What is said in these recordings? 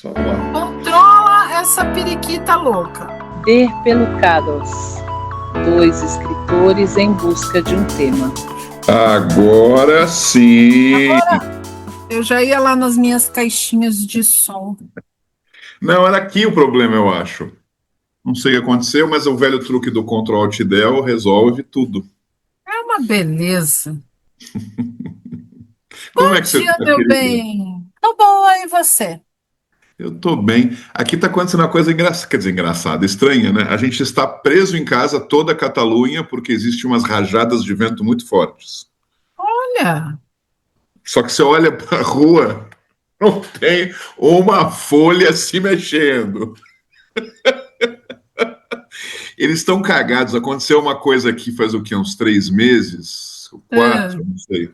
Só vamos lá. Controla essa periquita louca. Der Pelucados. Dois escritores em busca de um tema. Agora sim. Agora, eu já ia lá nas minhas caixinhas de som. Não, era aqui o problema, eu acho. Não sei o que aconteceu, mas o velho truque do Ctrl Alt Del resolve tudo. É uma beleza. Como é Bom que você dia, está, meu querida? bem. Tô boa, e você? Eu estou bem. Aqui está acontecendo uma coisa engraçada, quer dizer, engraçada, estranha, né? A gente está preso em casa toda a Catalunha porque existem umas rajadas de vento muito fortes. Olha, Só que você olha para a rua, não tem uma folha se mexendo. Eles estão cagados. Aconteceu uma coisa aqui faz o quê? Uns 3 meses, é, 4, não sei,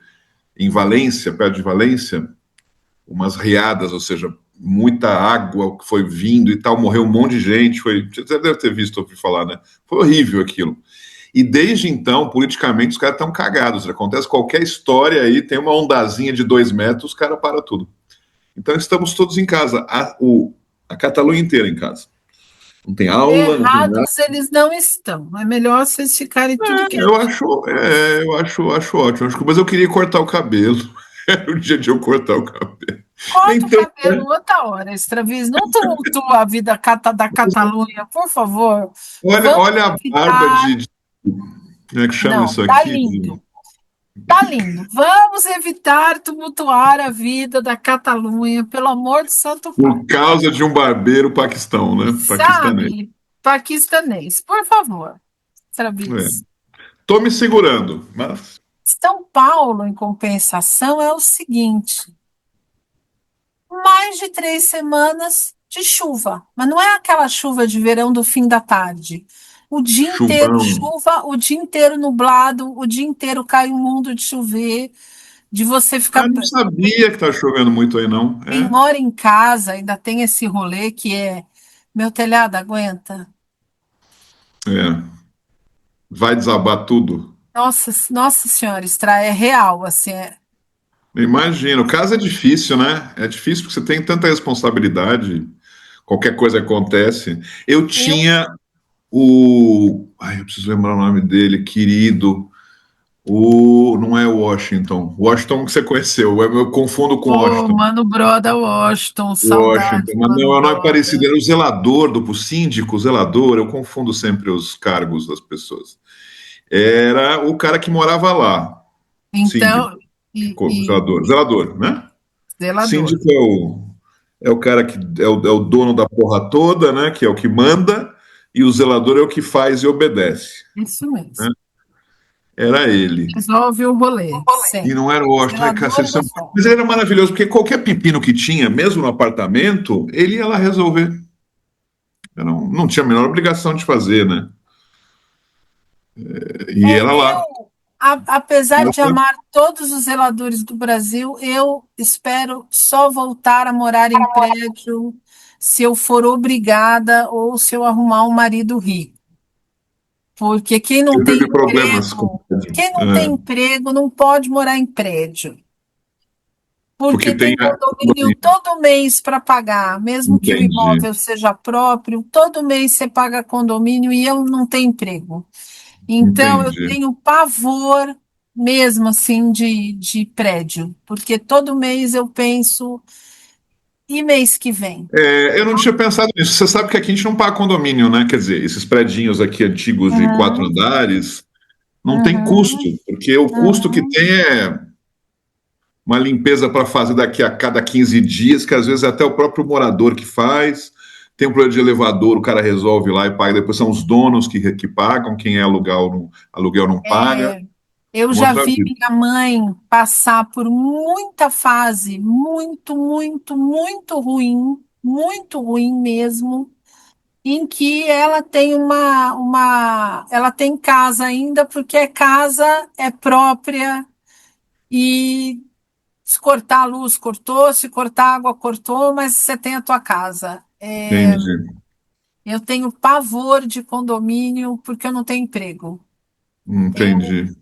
em Valência, perto de Valência, umas riadas, ou seja, muita água que foi vindo e tal, morreu um monte de gente. Você deve ter visto, ouvir falar, né? Foi horrível aquilo. E desde então, politicamente, os caras estão cagados. Acontece qualquer história aí, tem uma ondazinha de 2 metros, os caras param tudo. Então estamos todos em casa, a Catalunha inteira em casa. Não tem aula, não tem nada. errados eles não estão. É melhor vocês ficarem tudo Eu quietinho. acho, eu acho ótimo. Mas eu queria cortar o cabelo. Era o dia de eu cortar o cabelo. Nem Corta o tanto, né? cabelo outra hora, Extravis. Não tumultua a vida da Catalunha, por favor. Olha, Vamos olha a barba evitar. como é que chama Não, isso tá aqui? lindo. Tá lindo. Vamos evitar tumultuar a vida da Catalunha, pelo amor de Santo Pai. Por causa de um barbeiro paquistão, né? Paquistanês. Sabe, paquistanês, por favor, É. Travis. Tô me segurando, mas São Paulo, em compensação, é o seguinte: mais de 3 semanas de chuva, mas não é aquela chuva de verão do fim da tarde. O dia inteiro chuvão. chuva, o dia inteiro nublado, o dia inteiro cai um mundo de chover, de você Ah, ficar. não sabia que tá chovendo muito aí, não. Quem É, mora em casa ainda tem esse rolê que é: meu telhado aguenta? é. Vai desabar tudo. Nossa senhora, é real, assim, Imagino. Casa é difícil, né? É difícil porque você tem tanta responsabilidade. Qualquer coisa acontece. Eu eu tinha Ai, eu preciso lembrar o nome dele, querido. Não é Washington. Washington que você conheceu. Eu confundo com Ô, Washington. mano, brother Washington, Washington, saudades, mas mano, não, é o nome brother. parecido. Era o zelador o síndico, o zelador. Eu confundo sempre os cargos das pessoas. Era o cara que morava lá. Síndico, Então, e zelador, né? zelador, Síndico é o cara que é o dono da porra toda, né? Que é o que manda, e o zelador é o que faz e obedece. isso Né? mesmo. Era ele. Resolve o rolê, E sempre. não era o Washington, Zelador mas resolve. ele era maravilhoso, porque qualquer pepino que tinha, mesmo no apartamento, ele ia lá resolver. Não tinha a menor obrigação de fazer, né? E É, era lá. apesar de amar todos os zeladores do Brasil, eu espero só voltar a morar em prédio se eu for obrigada ou se eu arrumar um marido rico. Porque Eu tive problemas com quem não tem emprego não pode morar em prédio. porque Porque tem tem condomínio todo mês para pagar, mesmo que o entendi, imóvel seja próprio, todo mês você paga condomínio e eu não tenho emprego. Então, eu entendi. tenho pavor mesmo assim de prédio, porque todo mês eu penso, e mês que vem? Eu não tinha pensado nisso. Você sabe que aqui a gente não paga condomínio, né? Quer dizer, esses predinhos aqui antigos de 4 andares não tem custo, Uhum, porque o custo que uhum. tem é uma limpeza para fazer daqui a cada 15 dias, que às vezes é até o próprio morador que faz. Tem um problema de elevador, o cara resolve lá e paga. Depois são os donos que pagam, quem é aluguel não paga. Eu Uma já outra vi vida. minha mãe passar por muita fase, muito, muito, muito ruim mesmo, em que ela tem ela tem casa ainda, porque é casa, é própria, e se cortar a luz, cortou, se cortar a água, cortou, mas você tem a tua casa. Entendi. Eu tenho pavor de condomínio porque eu não tenho emprego. Entendi.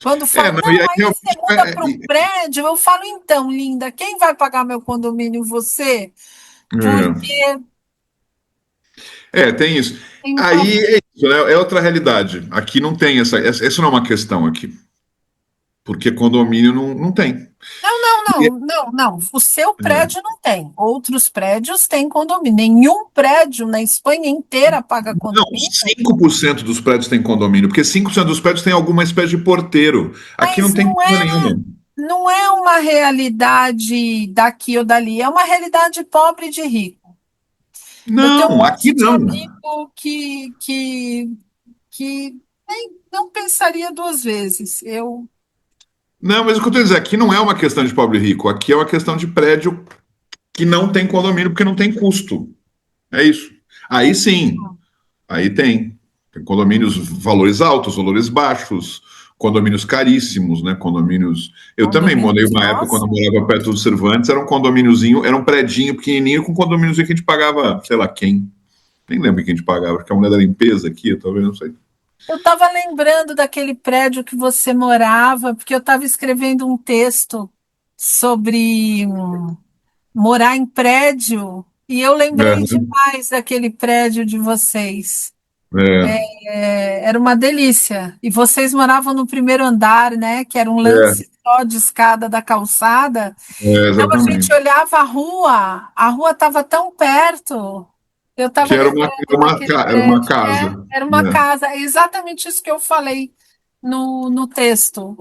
Quando falam, Não, e não, aí aí você realmente. muda para um prédio, eu falo, então, linda, quem vai pagar meu condomínio? Você? porque Tem isso. tem um Aí problema. é isso, né? É outra realidade. Aqui não tem essa não é uma questão aqui, porque condomínio não tem. Não. O seu prédio não tem. Outros prédios têm condomínio. Nenhum prédio na Espanha inteira paga Não, condomínio. 5% dos prédios têm condomínio, porque 5% dos prédios têm alguma espécie de porteiro. Aqui não Mas tem coisa nenhuma. não é uma realidade daqui ou dali, é uma realidade pobre de rico. Eu tenho um Não, aqui monte de não. amigo que não pensaria duas vezes. Não, mas o que eu estou dizendo, aqui não é uma questão de pobre e rico, aqui é uma questão de prédio que não tem condomínio porque não tem custo. É isso. Aí sim, aí tem. Tem condomínios valores altos, valores baixos, condomínios caríssimos, né? Condomínios. Eu também morei Condomínios, uma época quando nossa. eu morava perto do Cervantes, era um condomíniozinho, era um predinho pequenininho com condomíniozinho que a gente pagava, sei lá quem. Nem lembro quem a gente pagava, acho que a mulher da limpeza aqui, talvez, não sei. Eu estava lembrando daquele prédio que você morava, porque eu estava escrevendo um texto sobre morar em prédio, e eu lembrei É, demais daquele prédio de vocês. é, Era uma delícia. E vocês moravam no primeiro andar, né? Que era um é, lance só de escada da calçada. Então a gente exatamente. olhava a rua estava tão perto. Eu estava Que lembrando daquele era uma prédio. casa. Era uma Né? casa. É exatamente isso que eu falei no texto.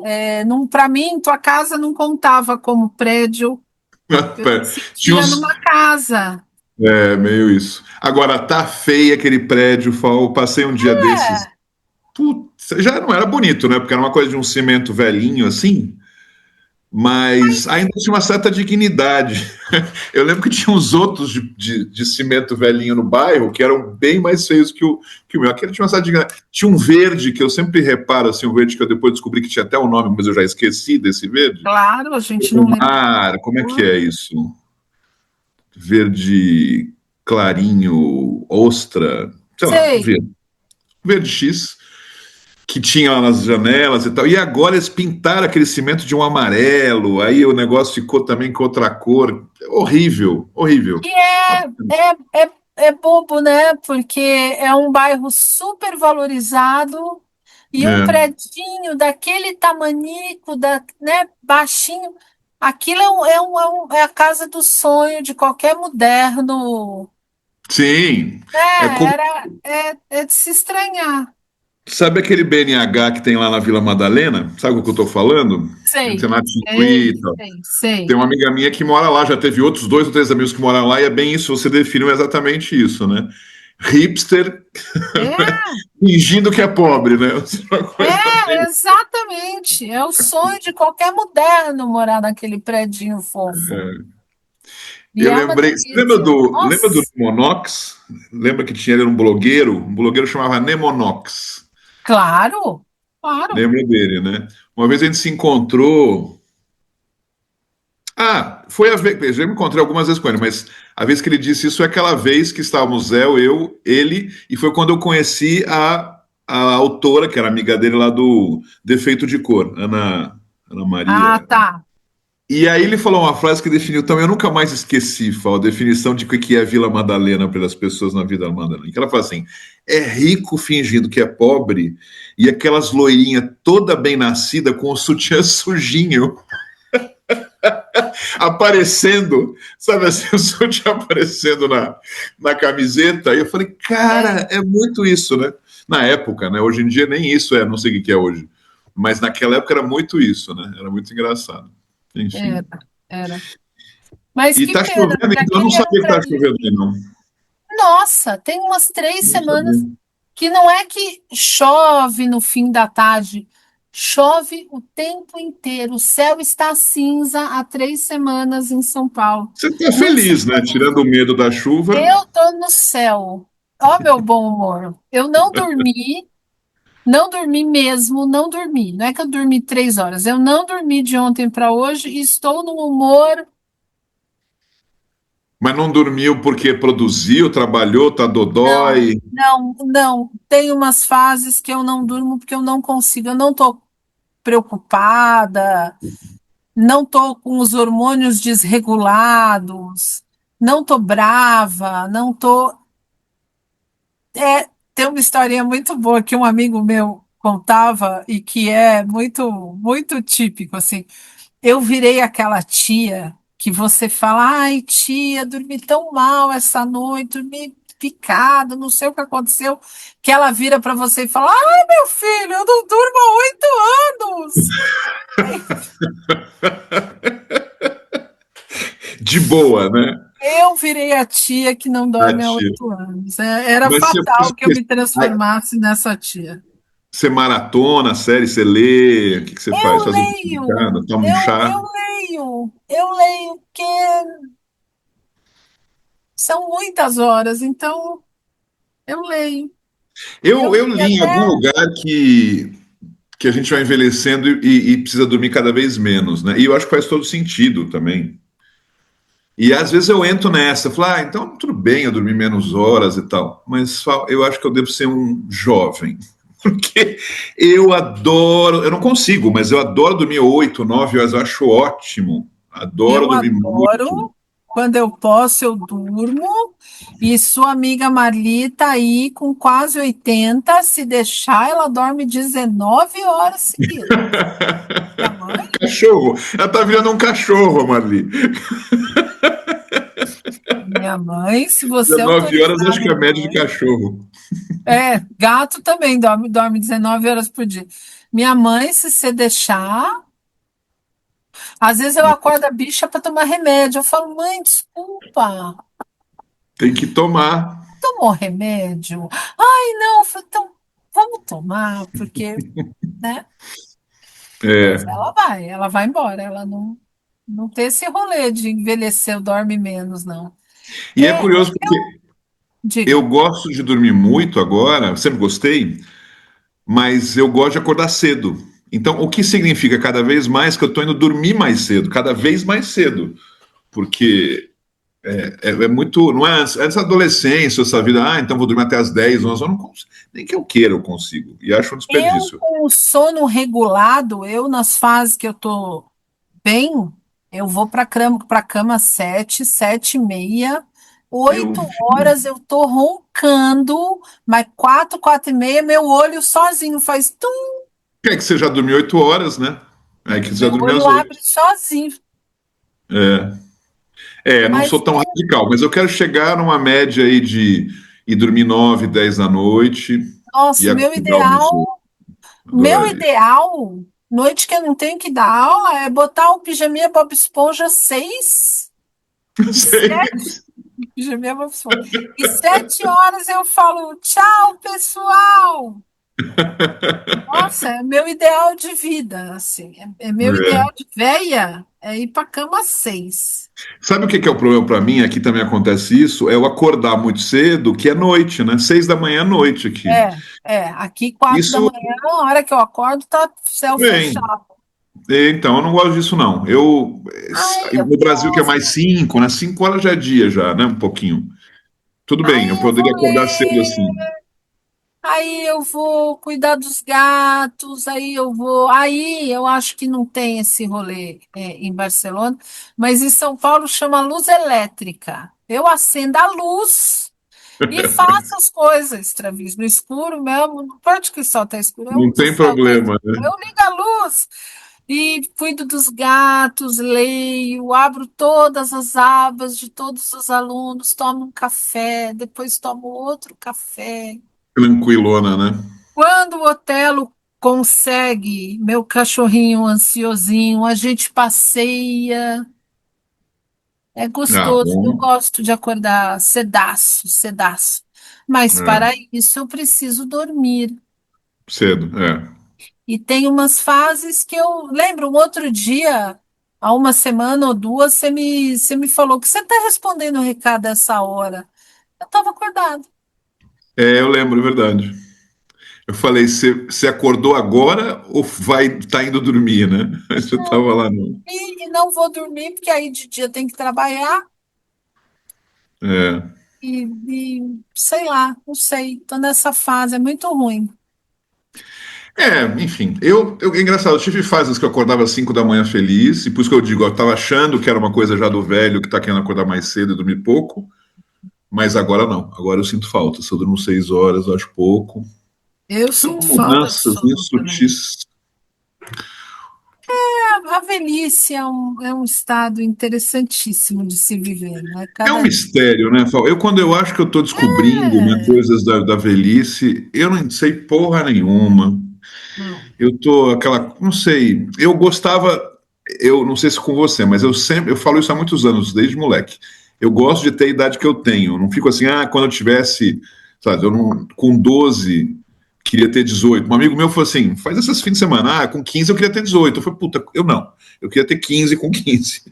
Para mim, tua casa não contava como prédio. Eu me Tinha sentia uns. numa casa. Meio isso. Agora, tá feio aquele prédio, eu passei um dia desses. É, Putz, já não era bonito, né? Porque era uma coisa de um cimento velhinho assim, mas ainda tinha uma certa dignidade. Eu lembro que tinha uns outros de cimento velhinho no bairro que eram bem mais feios que o meu. Aquele tinha uma certa dignidade. Tinha um verde que eu sempre reparo, assim, um verde que eu depois descobri que tinha até o nome, mas eu já esqueci desse verde. claro, a gente O não lembra da mar, como é que cor. é isso? Verde clarinho, ostra, sei lá, Sei. verde. Verde X, que tinha lá nas janelas e tal. E agora eles pintaram aquele cimento de um amarelo, aí o negócio ficou também com outra cor. Horrível, horrível. Que é bobo, né? Porque é um bairro super valorizado e um É. predinho daquele tamanico, né, baixinho. Aquilo é a casa do sonho de qualquer moderno. Sim, é como, É de se estranhar. sabe aquele BNH que tem lá na Vila Madalena? Sabe o que eu estou falando? Sei, Tem lá Tingui sei, e tal. sei, Tem sei. uma amiga minha que mora lá, já teve outros 2 ou 3 amigos que moram lá, e é bem isso, você define exatamente isso, né? Hipster É, fingindo que é pobre, né? Uma coisa bem. exatamente. É o sonho de qualquer moderno morar naquele predinho fofo. E Eu é uma lembrei. Você lembra delícia. do Nossa, Nemonox? Lembra que tinha ele um blogueiro chamava Nemonox. claro, claro. Lembra dele, né? Uma vez a gente se encontrou. Ah, foi a vez. Eu já me encontrei algumas vezes com ele, mas a vez que ele disse isso é aquela vez que estávamos eu, ele, e foi quando eu conheci a autora, que era amiga dele lá do Defeito de Cor, Ana Ah, Maria. tá. E aí ele falou uma frase que definiu também, eu nunca mais esqueci, Fal, a definição de o que é a Vila Madalena para as pessoas na Vila Madalena. Que ela fala assim: é rico fingindo que é pobre e aquelas loirinhas toda bem nascida com o sutiã sujinho aparecendo, sabe assim, o sutiã aparecendo na camiseta. E eu falei, cara, É, é muito isso, né? Na época, né? Hoje em dia nem isso é, não sei o que é hoje. Mas naquela época era muito isso, né? Era muito engraçado. Enfim. era, era. Mas E que tá pena, chovendo, porque então eu não aquele era um sabia que tá prédio chovendo aí, lindo. não. Nossa, tem umas três Não sabia. semanas que não é que chove no fim da tarde, chove o tempo inteiro. O céu está cinza há 3 semanas em São Paulo. Você tá Não sei feliz, né? como. Tirando o medo da chuva. Eu tô no céu. Ó, meu bom humor. Eu não dormi mesmo, não dormi. Não é que eu dormi 3 horas. Eu não dormi de ontem para hoje e estou num humor. Mas não dormiu porque produziu, trabalhou, tá Não, dodói. não. Tem umas fases que eu não durmo porque eu não consigo. Eu não estou preocupada, não estou com os hormônios desregulados. não tô brava, não tô. Tem uma historinha muito boa que um amigo meu contava e que é muito, muito típico, assim. Eu virei aquela tia que você fala, ai, tia, dormi tão mal essa noite, dormi picado, não sei o que aconteceu, que ela vira para você e fala, ai, meu filho, eu não durmo há 8 anos. De boa, né? Eu virei a tia que não dorme há Tia. 8 anos. Era Mas fatal que eu me aí transformasse nessa tia. você maratona a série, você lê, o que que você faz? Eu Faz uma leio, picada, toma um eu, chá? eu eu leio, porque são muitas horas, então eu leio. Eu Eu li li em algum até. lugar que a gente vai envelhecendo e precisa dormir cada vez menos, né? E eu acho que faz todo sentido também. E às vezes eu entro nessa, falo, então tudo bem eu dormir menos horas e tal, mas eu acho que eu devo ser um jovem, porque eu adoro, eu não consigo, mas eu adoro dormir 8, 9 horas, eu acho ótimo, adoro Eu dormir muito. adoro. Quando eu posso, eu durmo. E sua amiga Marli tá aí com quase 80. Se deixar, ela dorme 19 horas seguidas. Minha mãe? Cachorro, ela tá virando um cachorro, Marli. Minha mãe, se você 19 horas autorizar acho que é minha a média de mãe. cachorro. Gato também dorme 19 horas por dia. Minha mãe, se você deixar. Às vezes eu acordo a bicha para tomar remédio. Eu falo, mãe, desculpa. Tem que tomar. Tomou remédio? Ai, não. Eu falei, então, vamos tomar, porque, né? Mas É. ela vai embora. Ela não tem esse rolê de envelhecer, dorme menos, não. E é curioso porque eu Diga. gosto de dormir muito agora, sempre gostei, mas eu gosto de acordar cedo. Então, o que significa cada vez mais que eu estou indo dormir mais cedo, cada vez mais cedo, porque é muito, não é essa adolescência, essa vida, então vou dormir até as 10, 11, eu não consigo, nem que eu queira eu consigo, e acho um Eu, desperdício. com o sono regulado, nas fases que eu tô bem, eu vou para cama 7, 7:30, Eu 8 horas eu tô roncando, mas 4, 4:30, meu olho sozinho faz tum, quer que você já dormiu 8 horas, né? Aí que você já meu dormiu olho às 8. abre sozinho. Não Mas, sou tão radical, mas eu quero chegar numa média aí de ir dormir 9, 10 da noite e nossa, meu acordar umas 8. ideal, meu Adoraria. ideal, noite que eu não tenho que dar aula, é botar o pijaminha Bob Esponja 6 e Sei. pijaminha Bob Esponja. E 7 horas eu falo, tchau, pessoal. Nossa, é meu ideal de vida, assim. É meu ideal É. de véia, é ir para cama às 6. Sabe o que que é o problema para mim? Aqui também acontece isso, é eu acordar muito cedo, que é noite, né? 6 da manhã é noite aqui. Aqui 4 da Isso manhã, a hora que eu acordo, tá céu bem. fechado. Então, eu não gosto disso, não. Ai, eu No Brasil, que é mais gosto. 5, né? 5 horas já é dia, já, né? Um pouquinho. Tudo bem, eu Aí eu poderia vou acordar cedo ler, assim. aí eu vou cuidar dos gatos, Aí eu acho que não tem esse rolê em Barcelona, mas em São Paulo chama luz elétrica. Eu acendo a luz e faço as coisas, extraviso no escuro mesmo, não importa que o sol está escuro, Não o tem céu está escuro, problema, né? eu ligo a luz e cuido dos gatos, leio, abro todas as abas de todos os alunos, tomo um café, depois tomo outro café. Tranquilona, né? Quando o Otelo consegue, meu cachorrinho ansiosinho, a gente passeia. É Ah, gostoso. Eu bom. gosto de acordar cedaço, cedaço. Mas para É, isso eu preciso dormir. cedo, é. E tem umas fases que eu lembro. Um outro dia, há uma semana ou duas, você me falou que você está respondendo o recado essa hora. Eu estava acordada. Eu lembro, é verdade. Eu falei, você acordou agora ou vai tá indo dormir, né? Aí você tava lá no. E não vou dormir, porque aí de dia tem que trabalhar. É. E sei lá, não sei. Tô nessa fase, é muito ruim. Enfim, é engraçado, eu tive fases que eu acordava às 5 da manhã feliz, e por isso que eu digo, eu estava achando que era uma coisa já do velho que está querendo acordar mais cedo e dormir pouco, mas agora não, agora eu sinto falta. Se eu durmo 6 horas, eu acho pouco. Eu São sinto falta de mudanças meio sono também. sutis. A velhice é um estado interessantíssimo de se viver, né? É um Cada dia. mistério, né, Fal? Quando eu acho que eu estou descobrindo, né, É, coisas da velhice, eu não sei porra nenhuma. não. Eu tô aquela, não sei, eu gostava, eu não sei se com você, mas eu falo isso há muitos anos, desde moleque. Eu gosto de ter a idade que eu tenho. Eu não fico assim, quando eu tivesse, sabe, eu não, com 12 queria ter 18. Um amigo meu falou assim: faz essas fins de semana. Com 15 eu queria ter 18. Eu falei, puta, eu não. Eu queria ter 15 com 15.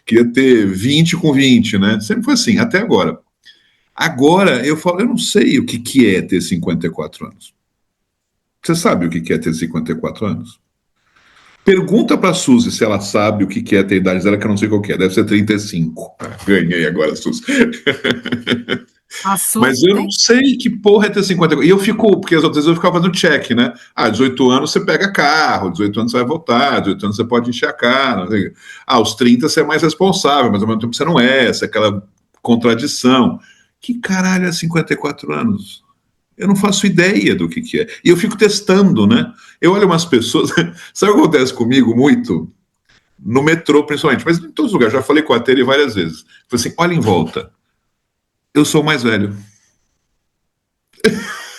Queria ter 20 com 20, né? Sempre foi assim, até agora. Agora eu falo, eu não sei o que, que é ter 54 anos. Você sabe o que, que é ter 54 anos? Pergunta para a Suzy se ela sabe o que, que é ter a idade dela, que eu não sei qual que é. Deve ser 35. Ganhei agora, Suzy. A Mas Suzy eu não tem. sei que porra é ter 50. E eu fico, porque as outras vezes eu ficava fazendo check, né? 18 anos você pega carro, 18 anos você vai votar, 18 anos você pode encher a cara. Não sei. Aos 30 você é mais responsável, mas ao mesmo tempo você não é, essa é aquela contradição. Que caralho é 54 anos? Eu não faço ideia do que é. E eu fico testando, né? Eu olho umas pessoas. Sabe o que acontece comigo muito? No metrô, principalmente, mas em todos os lugares. Já falei com a Tere várias vezes. Falei assim: olha em volta. Eu sou o mais velho.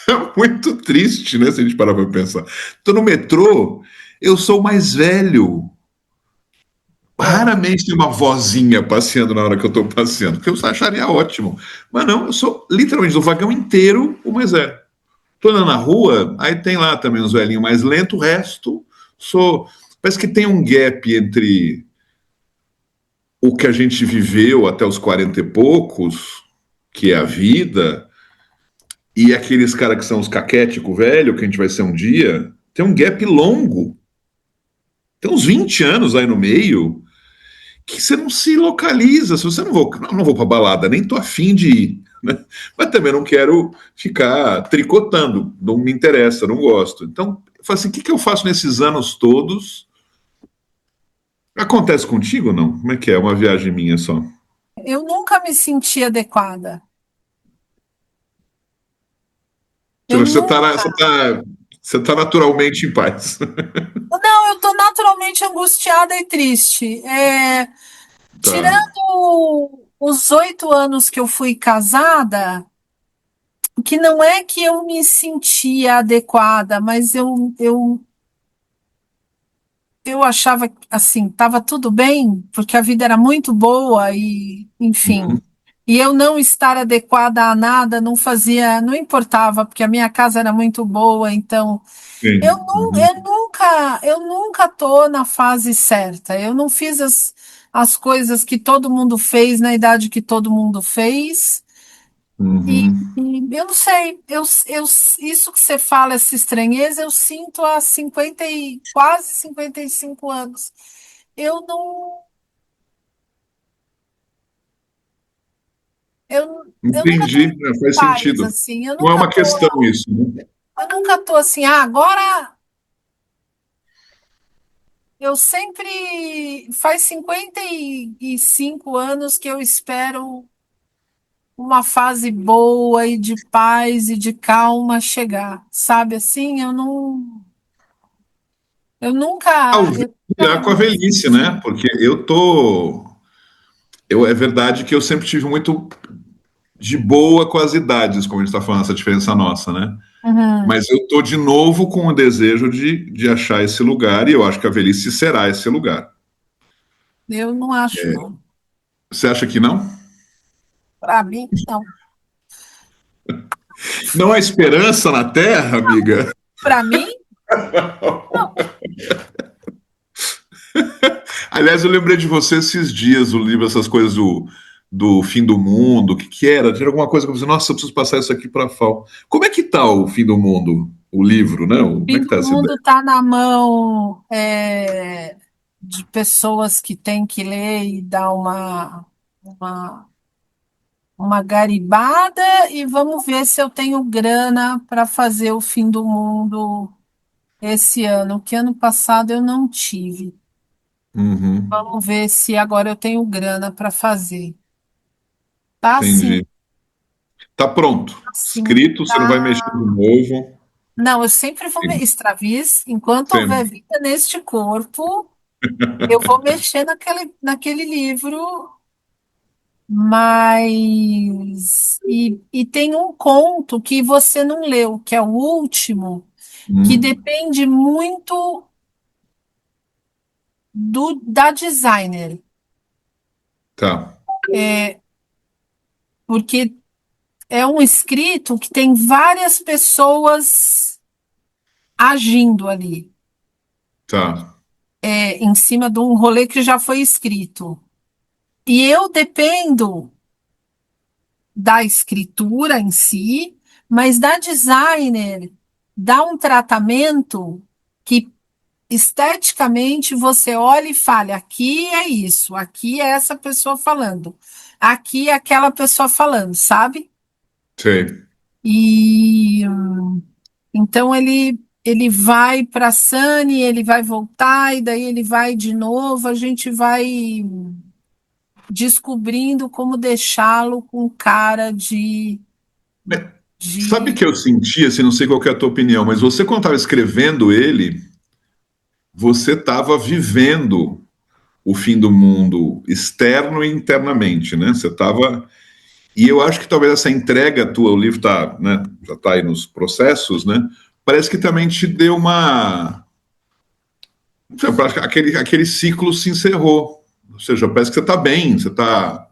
É muito triste, né? Se a gente parar para pensar. Tô no metrô, eu sou o mais velho. É. Raramente tem uma vozinha passeando na hora que eu tô passeando, porque eu acharia ótimo. Mas não, eu sou literalmente do vagão inteiro o mais velho. Tô andando na rua, aí tem lá também uns velhinhos mais lentos, o resto sou. Parece que tem um gap entre o que a gente viveu até os 40 e poucos, que é a vida, e aqueles caras que são os caquéticos velho, que a gente vai ser um dia, tem um gap longo. Tem uns 20 anos aí no meio que você não se localiza. Se você não vou para balada, nem tô afim de ir, né? Mas também não quero ficar tricotando, não me interessa, não gosto. Então, eu falo assim: o que, que eu faço nesses anos todos? Acontece contigo ou não? Como é que é? Uma viagem minha só. Eu nunca me senti adequada. Eu Você está nunca. você tá, você tá naturalmente em paz. Não, eu tô naturalmente angustiada e triste. Tá. Tirando os 8 anos que eu fui casada, que não é que eu me sentia adequada, mas eu achava assim, estava tudo bem, porque a vida era muito boa e, enfim. Uhum. E eu não estar adequada a nada não fazia, não importava, porque a minha casa era muito boa, então Sim. Uhum. eu nunca tô na fase certa. Eu não fiz as coisas que todo mundo fez na idade que todo mundo fez. Uhum. Eu não sei, isso que você fala, essa estranheza, eu sinto há 50 e quase 55 anos. Eu não, eu nunca Entendi. tive Faz paz sentido. assim, Não é uma questão isso, né? eu nunca tô assim, agora eu sempre faz 55 anos que eu espero uma fase boa e de paz e de calma chegar, sabe assim? Eu nunca, Talvez eu nunca já com a me velhice, né? senti. Porque é verdade que eu sempre tive muito de boa com as idades, como a gente está falando, essa diferença nossa, né? Uhum. Mas eu tô de novo com o desejo de achar esse lugar, e eu acho que a velhice será esse lugar. Eu não acho, não. Você acha que não? Para mim, não. Não há esperança na Terra, amiga? Para mim, não. Aliás, eu lembrei de você esses dias, o livro, essas coisas do fim do mundo, o que, que era? Tinha alguma coisa que eu pensei, nossa, eu preciso passar isso aqui para a FAO. Como é que tá o fim do mundo? O livro, né? O Como é fim que do tá essa mundo ideia? está na mão de pessoas que têm que ler e dar uma, uma garibada e vamos ver se eu tenho grana para fazer o fim do mundo esse ano, que ano passado eu não tive. Uhum, Vamos ver se agora eu tenho grana para fazer. Tá sim, entendi. Tá pronto. sim, Escrito, você não vai mexer de tá. novo. Não, eu sempre vou me extravis, enquanto houver Sempre. vida neste corpo, eu vou mexer naquele livro, mas e tem um conto que você não leu, que é o último, que Hum, depende muito da designer, tá, porque é um escrito que tem várias pessoas agindo ali, tá. em cima de um rolê que já foi escrito. E eu dependo da escritura em si, mas da designer dá um tratamento que esteticamente você olha e fala, aqui é isso, aqui é essa pessoa falando, aqui é aquela pessoa falando, sabe? Sei. E então ele vai para Sunny, ele vai voltar e daí ele vai de novo, a gente vai descobrindo como deixá-lo com cara Mas sabe de que eu senti, assim, não sei qual que é a tua opinião, mas você quando estava escrevendo ele, você estava vivendo o fim do mundo externo e internamente, né? Você estava. E eu acho que talvez essa entrega tua, o livro tá, né, já está aí nos processos, né? Parece que também te deu uma. Aquele ciclo se encerrou. Ou seja, parece que você está bem, você está.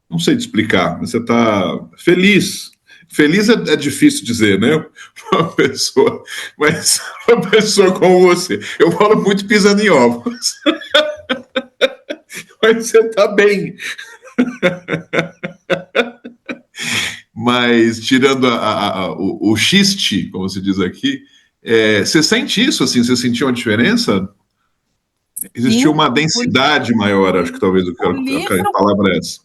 Não sei te explicar, mas você está feliz. Feliz é difícil dizer, né? Uma pessoa, mas uma pessoa como você. Eu falo muito pisando em ovos, mas você está bem. Mas tirando o xiste, como se diz aqui, você sente isso, assim? Você sentiu uma diferença? Existiu sim, uma o, densidade maior, acho que talvez o a livro, palavra é essa.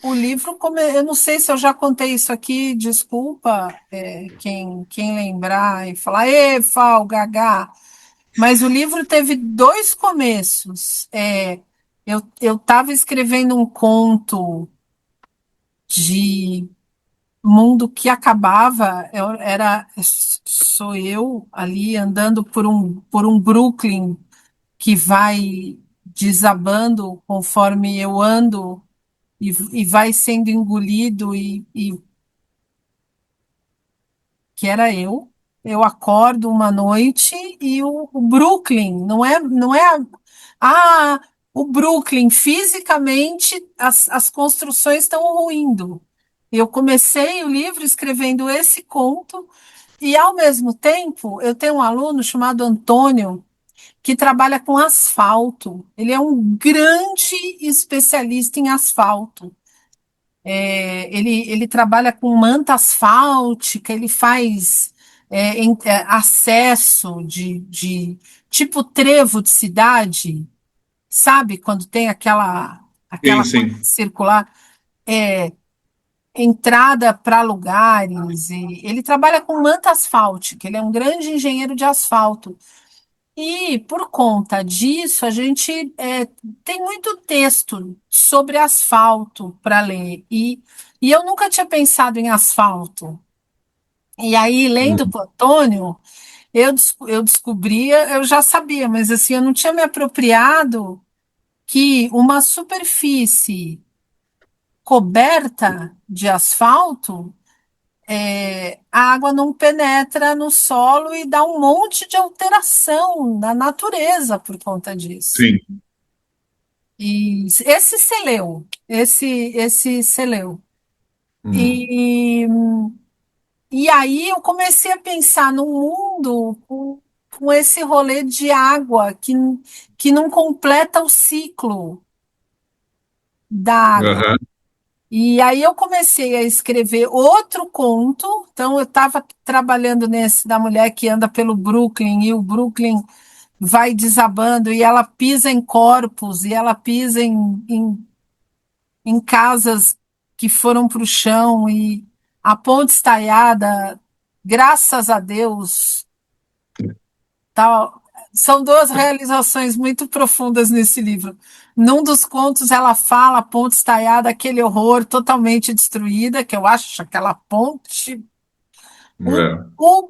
o livro, eu não sei se eu já contei isso aqui, desculpa, quem lembrar e falar, ê, Fal, Gagá, mas o livro teve dois começos. Eu estava escrevendo um conto de mundo que acabava, sou eu ali andando por um Brooklyn que vai desabando conforme eu ando e vai sendo engolido e que era eu. Eu acordo uma noite e o Brooklyn, não é ah, o Brooklyn, fisicamente as construções estão ruindo. Eu comecei o livro escrevendo esse conto e, ao mesmo tempo, eu tenho um aluno chamado Antônio que trabalha com asfalto. Ele é um grande especialista em asfalto. Ele trabalha com manta asfáltica, ele faz acesso de tipo trevo de cidade, sabe? Quando tem Sim, aquela coisa sim. circular, entrada para lugares. E ele trabalha com manta asfáltica, ele é um grande engenheiro de asfalto. E por conta disso, a gente tem muito texto sobre asfalto para ler. E eu nunca tinha pensado em asfalto. E aí, lendo Hum, com o Antônio, eu descobria, eu já sabia, mas assim, eu não tinha me apropriado que uma superfície coberta de asfalto, a água não penetra no solo e dá um monte de alteração na natureza por conta disso. sim. E esse você leu, esse você leu. Hum, E, e aí eu comecei a pensar no mundo com esse rolê de água que não completa o ciclo da água. aham. E aí eu comecei a escrever outro conto. Então eu estava trabalhando nesse da mulher que anda pelo Brooklyn e o Brooklyn vai desabando e ela pisa em corpos e ela pisa em casas que foram para o chão e a ponte estaiada, graças a Deus, Tá? São duas realizações muito profundas nesse livro. Num dos contos, ela fala a ponte estaiada, aquele horror totalmente destruída, que eu acho aquela ponte o, É. o,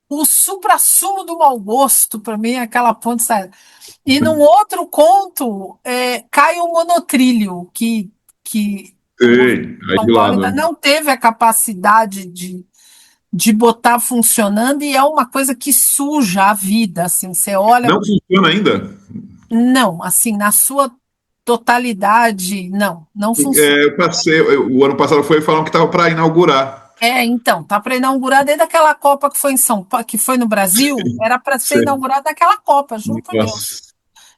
o suprassumo do mau gosto, para mim, é aquela ponte estaiada. E num outro conto, cai o monotrilho, que o governo Sei, de aí São de Paulo lado. ainda não teve a capacidade de botar funcionando, e é uma coisa que suja a vida, assim, você olha, Não funciona ainda? não, assim, na sua totalidade, não funciona. Eu passei, o ano passado foi falando que estava para inaugurar. Então, tá para inaugurar desde aquela Copa que foi em São Paulo, que foi no Brasil, era para ser Sei. inaugurada aquela Copa, juro por Deus. Nossa,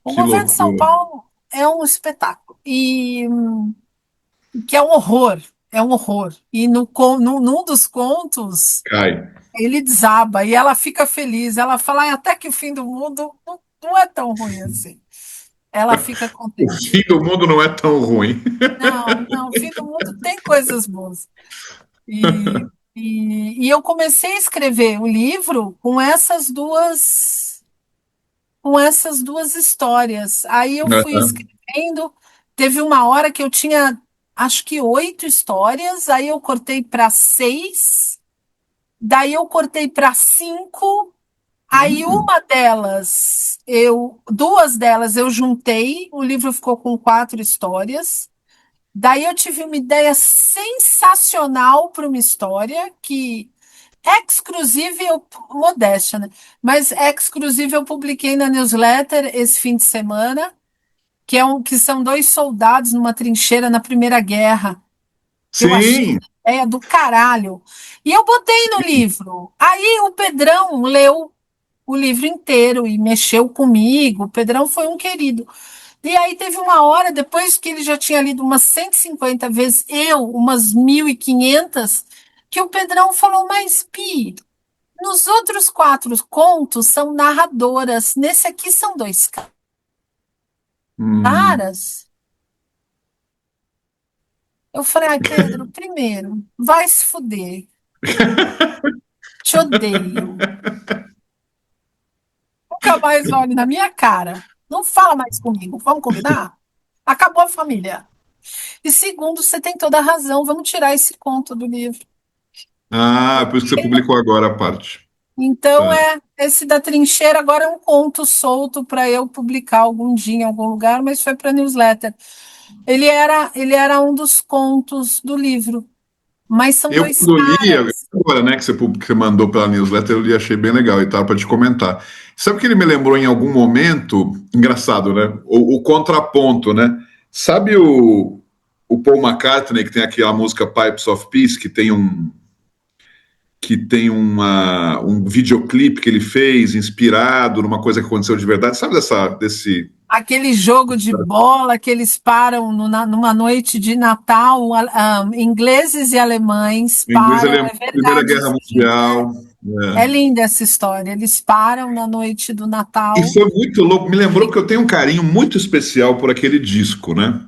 O que governo de São loucura. Paulo é um espetáculo, e que é um horror, é um horror. E num dos contos, Cai. ele desaba e ela fica feliz. Ela fala: "Ai, até que o fim do mundo não é tão ruim assim." Ela fica O contente. fim do mundo não é tão ruim. Não, o fim do mundo tem coisas boas. E eu comecei a escrever o livro com essas duas histórias. Aí eu fui escrevendo, teve uma hora que eu tinha acho que 8 histórias, aí eu cortei para 6, daí eu cortei para 5, aí duas delas eu juntei, o livro ficou com 4 histórias. Daí eu tive uma ideia sensacional para uma história que exclusive modéstia, né? Mas exclusive eu publiquei na newsletter esse fim de semana, que são 2 soldados numa trincheira na Primeira Guerra, que eu achei Sim, a ideia do caralho. E eu botei no livro. Aí o Pedrão leu o livro inteiro e mexeu comigo. O Pedrão foi um querido. E aí teve uma hora, depois que ele já tinha lido umas 150 vezes, eu umas 1.500, que o Pedrão falou: "Mas, Pi, nos outros 4 contos são narradoras, nesse aqui são 2 hum, caras." Eu falei: "Ai, Pedro, primeiro, vai se fuder, te odeio, nunca mais olhe na minha cara, não fala mais comigo, vamos combinar? Acabou a família. E segundo, você tem toda a razão, vamos tirar esse conto do livro." por isso que você publicou agora a parte. Então, Tá. esse da trincheira agora é um conto solto para eu publicar algum dia em algum lugar, mas foi para newsletter. Ele era um dos contos do livro, mas são Eu, 2 quando li, caras. agora, né, que você mandou pela newsletter, eu li, achei bem legal e tal, para te comentar. Sabe o que ele me lembrou em algum momento? Engraçado, né? O contraponto, né? Sabe o Paul McCartney, que tem aquela música Pipes of Peace, que tem um videoclipe que ele fez inspirado numa coisa que aconteceu de verdade. Sabe desse Aquele jogo de bola que eles param numa noite de Natal, ingleses e alemães em inglês ele param, é é Primeira verdade, Guerra sim. Mundial. É É. linda essa história. Eles param na noite do E Natal. foi muito louco. Me lembrou que eu tenho um carinho muito especial por aquele disco, né?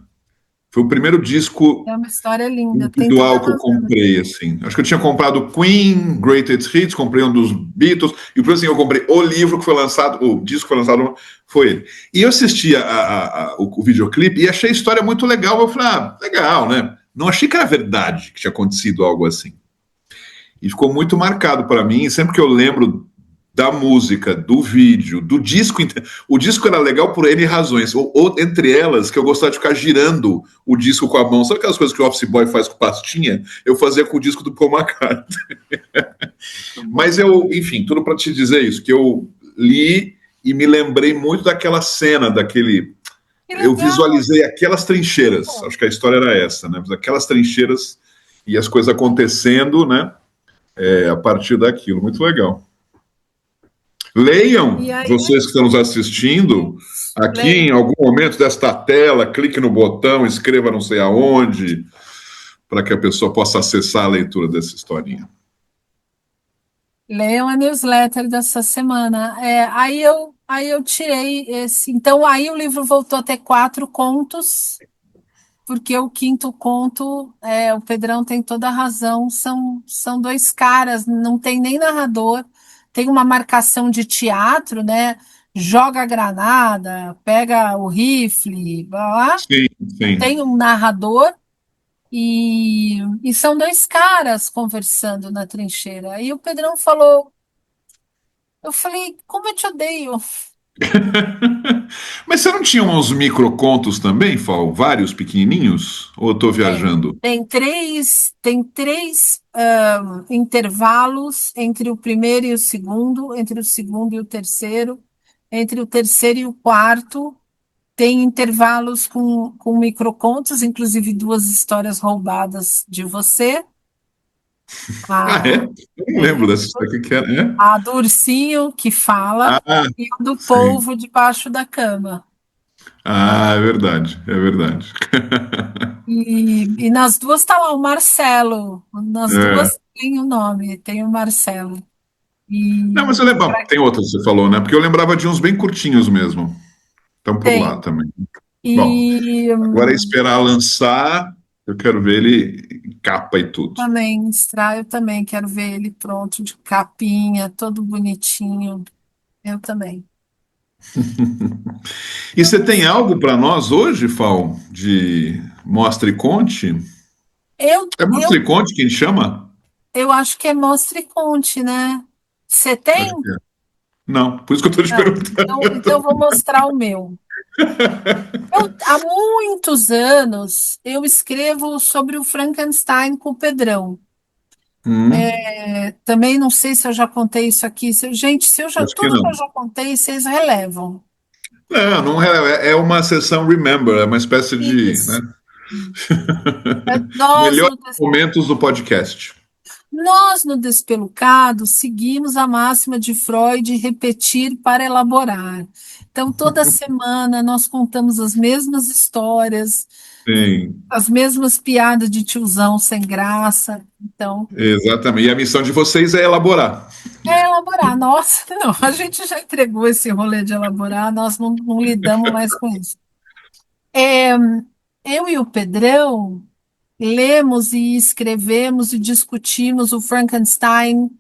Foi o primeiro disco É uma história linda, tem toda individual a que eu razão. comprei, assim. Acho que eu tinha comprado Queen, Greatest Hits, comprei um dos Beatles, e por assim eu comprei o livro que foi lançado, o disco que foi lançado foi ele. E eu assisti o videoclipe e achei a história muito legal. Eu falei, legal, né? Não achei que era verdade que tinha acontecido algo assim. E ficou muito marcado para mim. E sempre que eu lembro da música, do vídeo, do disco, o disco era legal por N razões, ou entre elas que eu gostava de ficar girando o disco com a mão. Sabe aquelas coisas que o Office Boy faz com pastinha? Eu fazia com o disco do Paul McCartney. Muito Mas bom. enfim, tudo para te dizer isso, que eu li e me lembrei muito daquela cena, daquele. Que Eu legal. visualizei aquelas trincheiras, acho que a história era essa, né? Aquelas trincheiras e as coisas acontecendo, né? A partir daquilo. Muito legal. Leiam, E aí, vocês que estão nos assistindo, aqui em leio. algum momento desta tela, clique no botão, escreva não sei aonde, para que a pessoa possa acessar a leitura dessa historinha. Leiam a newsletter dessa semana. Aí eu tirei esse. Então, aí o livro voltou a ter 4 contos, porque o quinto conto, o Pedrão tem toda a razão, são 2 caras, não tem nem narrador, tem uma marcação de teatro, né? Joga a granada, pega o rifle, blá, blá. Sim, sim. Tem um narrador e são dois caras conversando na trincheira. Aí o Pedrão falou, eu falei, como eu te odeio. Mas você não tinha uns microcontos também, Fal? Vários pequenininhos? Ou eu tô Tem, viajando? tem três intervalos entre o primeiro e o segundo, entre o segundo e o terceiro, entre o terceiro e o quarto. Tem intervalos com microcontos, inclusive duas histórias roubadas de você. Ah, é? A, Eu não lembro é, dessa história que era, é? a do ursinho que fala Ah, e a do sim. polvo debaixo da cama. Ah, é verdade, é verdade. E nas duas está lá o Marcelo. Nas É. duas tem o nome, tem o Marcelo. Não, mas E eu lembro, tem outras que você falou, né? Porque eu lembrava de uns bem curtinhos mesmo. Estão por lá tem. também. Bom, E agora é esperar lançar. Eu quero ver ele em capa e tudo. também, eu também quero ver ele pronto, de capinha, todo bonitinho. Eu também. E você tem algo para nós hoje, Fal, de Mostra e Conte? Eu, É Mostra eu, e Conte quem chama? eu acho que é Mostre e Conte, né? Você tem? Acho que é. Não, por isso que eu estou te Não. perguntando. Então eu vou mostrar o meu. Há muitos anos eu escrevo sobre o Frankenstein com o Pedrão. Hum, Também não sei se eu já contei isso aqui. Gente, se eu já acho que tudo que eu não. já contei, vocês relevam. Não, não é, é uma sessão Remember, é uma espécie de, né? Isso. Nós Melhores no momentos do podcast. Nós, no Despelucado, seguimos a máxima de Freud, repetir para elaborar. Então, toda semana nós contamos as mesmas histórias, Sim, as mesmas piadas de tiozão sem graça. Então, exatamente. E a missão de vocês é elaborar. é elaborar. Nossa, não, a gente já entregou esse rolê de elaborar, nós não lidamos mais com isso. É, eu e o Pedrão lemos e escrevemos e discutimos o Frankenstein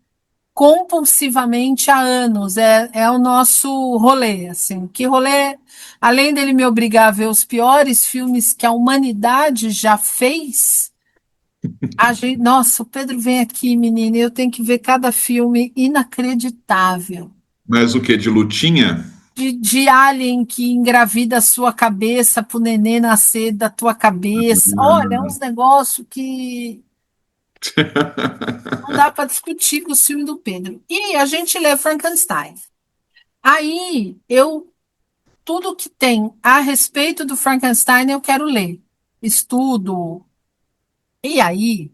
compulsivamente há anos. É o nosso rolê, assim. Que rolê, além dele me obrigar a ver os piores filmes que a humanidade já fez, nossa, o Pedro vem aqui, menina, eu tenho que ver cada filme inacreditável. Mas o que? De lutinha? De alien que engravida a sua cabeça para o nenê nascer da tua cabeça. Olha, é uns negócios que não dá para discutir com o filme do Pedro. E a gente lê Frankenstein. Aí tudo que tem a respeito do Frankenstein eu quero ler, estudo. E aí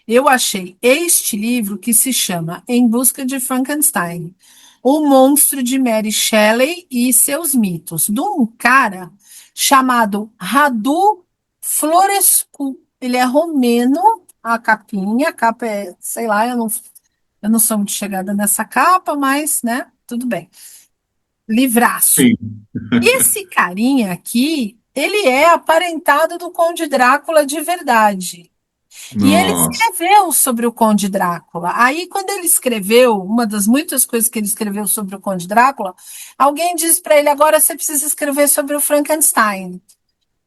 eu achei este livro que se chama Em Busca de Frankenstein, O Monstro de Mary Shelley e Seus Mitos, de um cara chamado Radu Florescu. Ele é romeno, a capinha, a capa é, sei lá, eu não sou muito chegada nessa capa, mas, né, tudo bem. Livraço. Sim. E esse carinha aqui, ele é aparentado do Conde Drácula de verdade. E ele Nossa. escreveu sobre o Conde Drácula. Aí, quando ele escreveu, uma das muitas coisas que ele escreveu sobre o Conde Drácula, alguém disse para ele: agora você precisa escrever sobre o Frankenstein.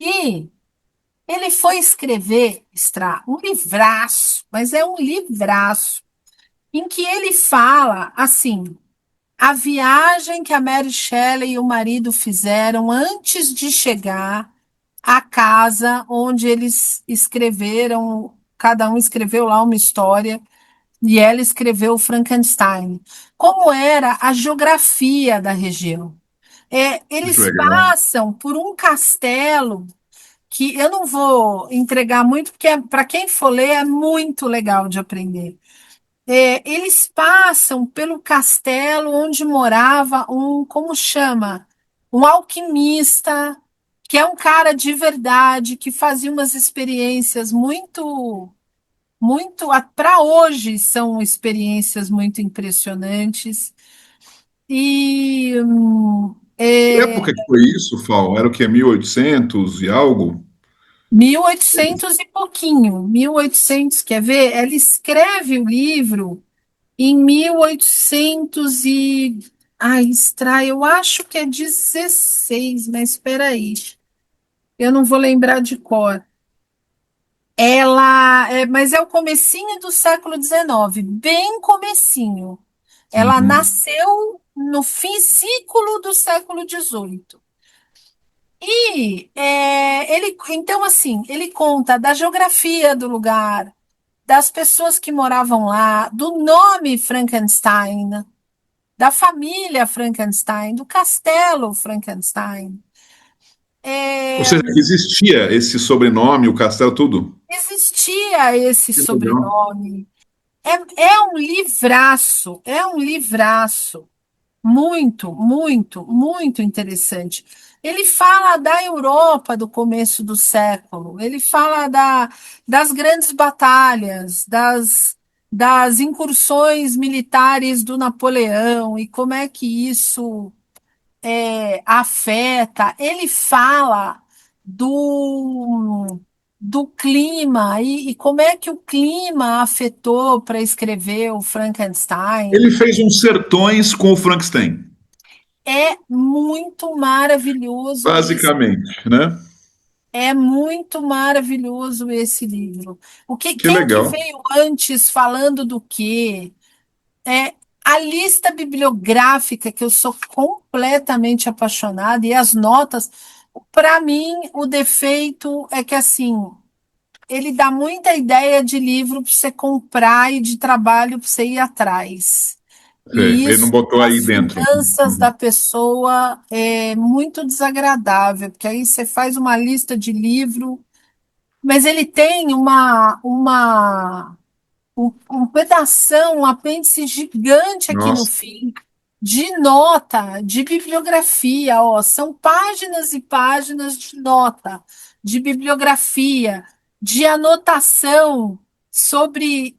E ele foi escrever, um livraço, mas é um livraço, em que ele fala assim. A viagem que a Mary Shelley e o marido fizeram antes de chegar à casa onde eles escreveram, cada um escreveu lá uma história, e ela escreveu Frankenstein. Como era a geografia da região? Muito Eles legal. passam por um castelo que eu não vou entregar muito, porque para quem for ler é muito legal de aprender. Eles passam pelo castelo onde morava como chama? Um alquimista, que é um cara de verdade, que fazia umas experiências muito, para hoje são experiências muito impressionantes. E Que época que foi isso, Fal? Era o que? 1800 e algo? 1800 e pouquinho, 1800, quer ver? Ela escreve o livro Em 1800 e... Ai, extrai, eu acho que é 16, mas espera aí. Eu não vou lembrar de cor. Mas é o comecinho do século XIX, bem comecinho. Ela Uhum. nasceu no fisículo do século XVIII. Então, assim, ele conta da geografia do lugar, das pessoas que moravam lá, do nome Frankenstein, da família Frankenstein, do castelo Frankenstein. Ou É, seja, que existia esse sobrenome, o castelo, tudo. existia esse Que legal. sobrenome. É é um livraço. Muito, muito, muito interessante. Ele fala da Europa do começo do século, ele fala das grandes batalhas, das incursões militares do Napoleão e como é que isso afeta. Ele fala do, do clima e como é que o clima afetou para escrever o Ele Frankenstein. fez uns sertões com o Frankenstein, É muito maravilhoso esse, basicamente, né? é muito maravilhoso esse livro. Que Quem que legal. veio antes falando do quê? É a lista bibliográfica que eu sou completamente apaixonada e as notas. Para mim, o defeito é que assim, ele dá muita ideia de livro para você comprar e de trabalho para você ir atrás. E Ele não isso, botou para aí as dentro. finanças Uhum. da pessoa, é muito desagradável, porque aí você faz uma lista de livro, mas ele tem um pedação, um apêndice gigante aqui no Nossa, fim, de nota, de bibliografia, ó, são páginas e páginas de nota, de bibliografia, de anotação sobre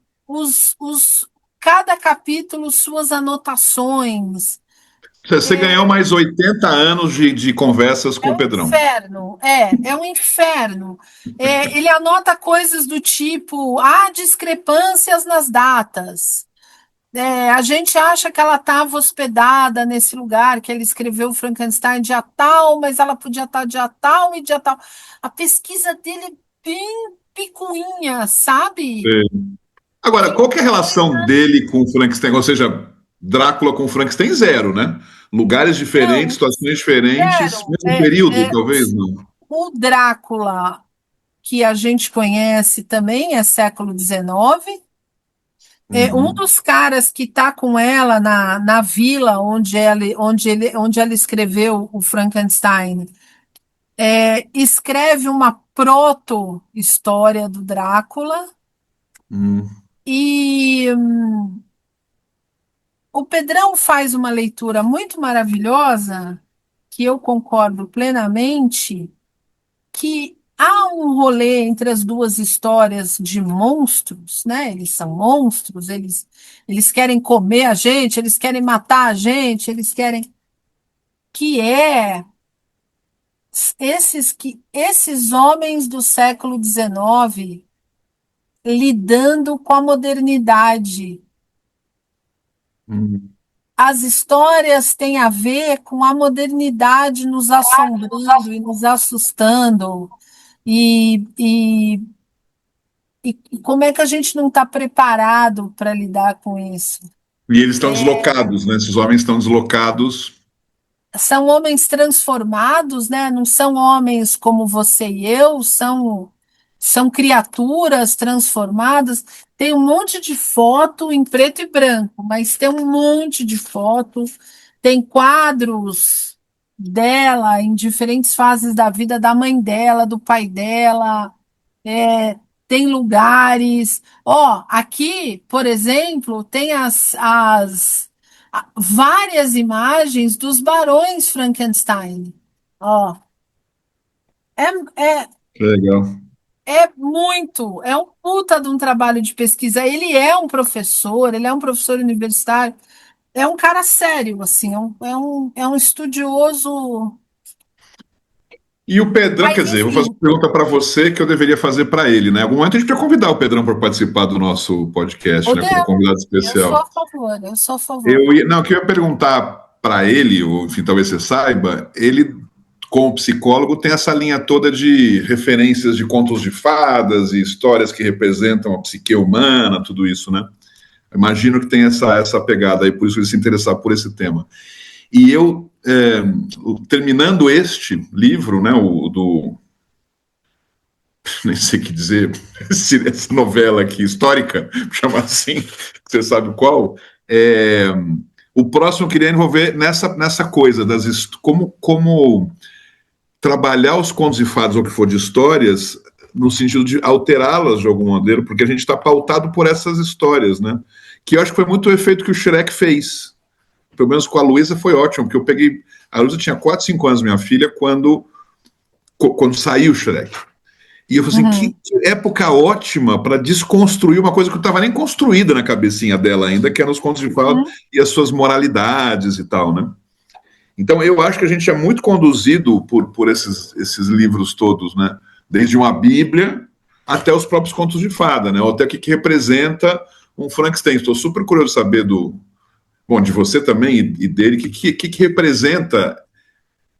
cada capítulo, suas anotações. você ganhou mais 80 anos de conversas com É o um Pedrão. inferno, é um inferno. Ele anota coisas do tipo, há discrepâncias nas datas. A gente acha que ela estava hospedada nesse lugar, que ele escreveu Frankenstein dia tal, mas ela podia estar dia tal e dia tal. A pesquisa dele é bem picuinha, sabe? Agora, Ele qual que é a relação dele com o Frankenstein? Ou seja, Drácula com Frankenstein, zero, né? Lugares diferentes, não, situações diferentes, zero. mesmo período, talvez, não. O Drácula que a gente conhece também é século XIX. Um Uhum. dos caras que está com ela na vila onde ela escreveu o Frankenstein escreve uma proto-história do Drácula Uhum. e o Pedrão faz uma leitura muito maravilhosa, que eu concordo plenamente, que há um rolê entre as duas histórias de monstros, né? Eles são monstros, eles querem comer a gente, eles querem matar a gente, eles querem que é esses homens do século XIX lidando com a modernidade. Uhum. As histórias têm a ver com a modernidade nos assombrando e nos assustando. E, e, e como é que a gente não está preparado para lidar com isso? E eles estão deslocados, né? Esses homens estão deslocados. São homens transformados, né? Não são homens como você e eu, são criaturas transformadas. Tem um monte de foto em preto e branco, mas tem um monte de foto, tem quadros dela em diferentes fases da vida da mãe dela, do pai dela, tem lugares. Ó, aqui, por exemplo, tem várias imagens dos barões Frankenstein. Ó, é, é, Legal. é um puta de um trabalho de pesquisa. Ele é um professor universitário, é um cara sério, assim, é um estudioso E o Pedrão, Mas, quer dizer, eu vou enfim. fazer uma pergunta para você que eu deveria fazer para ele, né? Em algum momento a gente podia convidar o Pedrão para participar do nosso podcast, né? Como Podemos. convidado Eu sou especial. a favor, eu sou a favor. Não, o que eu ia perguntar para ele, ou enfim, talvez você saiba, ele, como psicólogo, tem essa linha toda de referências de contos de fadas e histórias que representam a psique humana, tudo isso, né? Imagino que tem essa pegada aí, por isso ele se interessar por esse tema. E eu, terminando este livro, né, nem sei o que dizer, essa novela aqui, histórica, chamar assim, você sabe qual, o próximo eu queria envolver nessa coisa, como trabalhar os contos e fadas, ou o que for de histórias, no sentido de alterá-las de algum maneira, porque a gente está pautado por essas histórias, né? Que eu acho que foi muito o efeito que o Shrek fez. Pelo menos com a Luísa foi ótimo, porque eu peguei... A Luísa tinha 4, 5 anos, minha filha, quando saiu o Shrek. E eu falei assim, que época ótima para desconstruir uma coisa que não estava nem construída na cabecinha dela ainda, que eram os contos de fada e as suas moralidades e tal, né? Então, eu acho que a gente é muito conduzido por esses livros todos, né? Desde uma Bíblia até os próprios contos de fada, né? Ou até o que representa um Frankenstein. Estou super curioso de saber de você também e dele, o que representa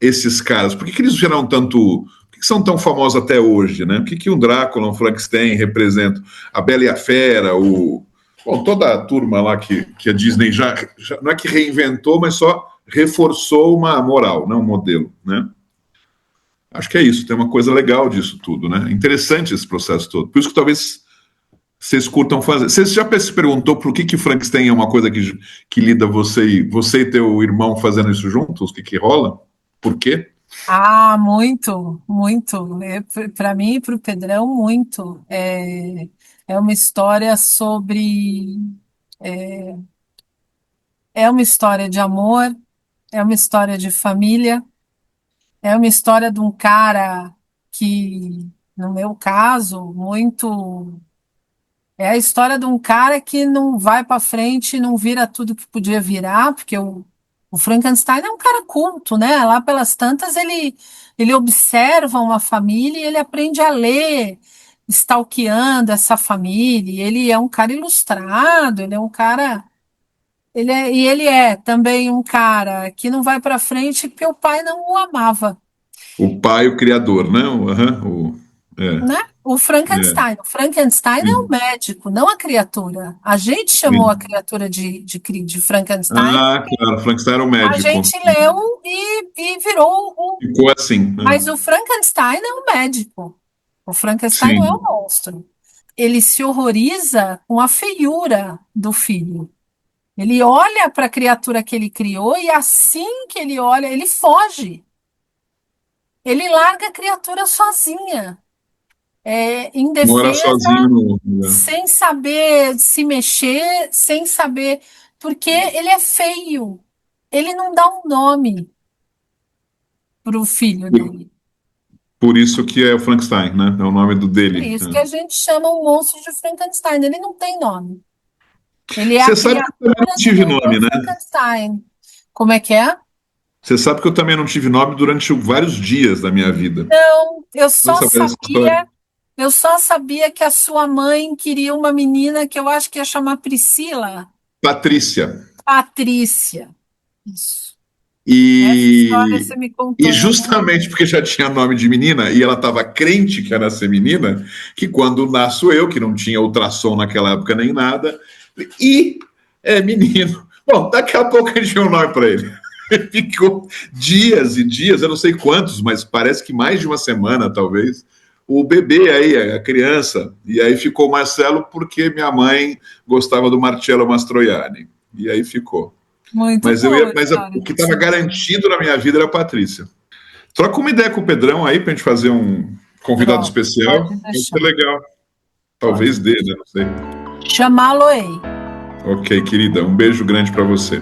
esses caras? Por que eles geraram tanto... Por que são tão famosos até hoje, né? O que um Drácula, um Frankenstein representa? A Bela e a Fera, toda a turma lá que a Disney já não é que reinventou, mas só reforçou uma moral, né? Um modelo, né? Acho que é isso, tem uma coisa legal disso tudo, né? Interessante esse processo todo. Por isso que talvez vocês curtam fazer. Você já se perguntou por que Frankenstein é uma coisa que lida você e teu irmão fazendo isso juntos? O que rola? Por quê? Ah, muito, muito. Para mim e para o Pedrão, muito. É uma história sobre. É uma história de amor, é uma história de família, é uma história de um cara que, no meu caso, muito. É a história de um cara que não vai para frente, não vira tudo que podia virar, porque o Frankenstein é um cara culto, né? Lá pelas tantas ele observa uma família e ele aprende a ler, stalkeando essa família. Ele é um cara ilustrado, ele é um cara. Ele é também um cara que não vai para frente porque o pai não o amava. O pai, o criador, né? Né? O Frankenstein. O Frankenstein é um médico, não a criatura. A gente chamou a Sim. criatura de Frankenstein, Claro, Frankenstein era um a médico. gente leu e virou o. Ficou assim, né? Mas o Frankenstein é um médico. O Frankenstein não é um Sim. monstro. Ele se horroriza com a feiura do filho. Ele olha para a criatura que ele criou e assim que ele olha, ele foge. Ele larga a criatura sozinha, Mora indefesa, sozinho no lugar. sem saber se mexer, sem saber, porque ele é feio. Ele não dá um nome para o filho dele. Por isso que é o Frankenstein, né? É o nome Por dele. isso que a gente chama o monstro de Frankenstein. Ele não tem nome. Ele é a Você sabe que eu também criatura não tive do nome, né? Frankenstein. Como é que é? Você sabe que eu também não tive nome durante vários dias da minha vida. Não, Não sabia dessa história? eu só sabia que a sua mãe queria uma menina que eu acho que ia chamar Priscila. Patrícia. Patrícia. Isso. Essa história E, você me contou e em algum justamente momento. porque já tinha nome de menina e ela estava crente que era ser menina, que quando nasço eu, que não tinha ultrassom naquela época nem nada, e é menino. Bom, daqui a pouco a gente deu um nome para ele. Ficou dias e dias, eu não sei quantos, mas parece que mais de uma semana, talvez, o bebê aí, a criança. E aí ficou Marcelo porque minha mãe gostava do Marcello Mastroianni. E aí ficou. Muito Mas boa a o história. que estava garantido na minha vida era a Patrícia. Troca uma ideia com o Pedrão aí pra gente fazer um convidado Pronto, especial. pode Vai deixar. ser legal. Talvez dê, né? Não sei. Chamá-lo-ei. Ok, querida. Um beijo grande para você.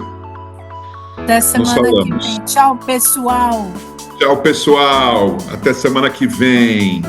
Até semana que falamos. vem. Tchau, pessoal. Tchau, pessoal. Até semana que vem.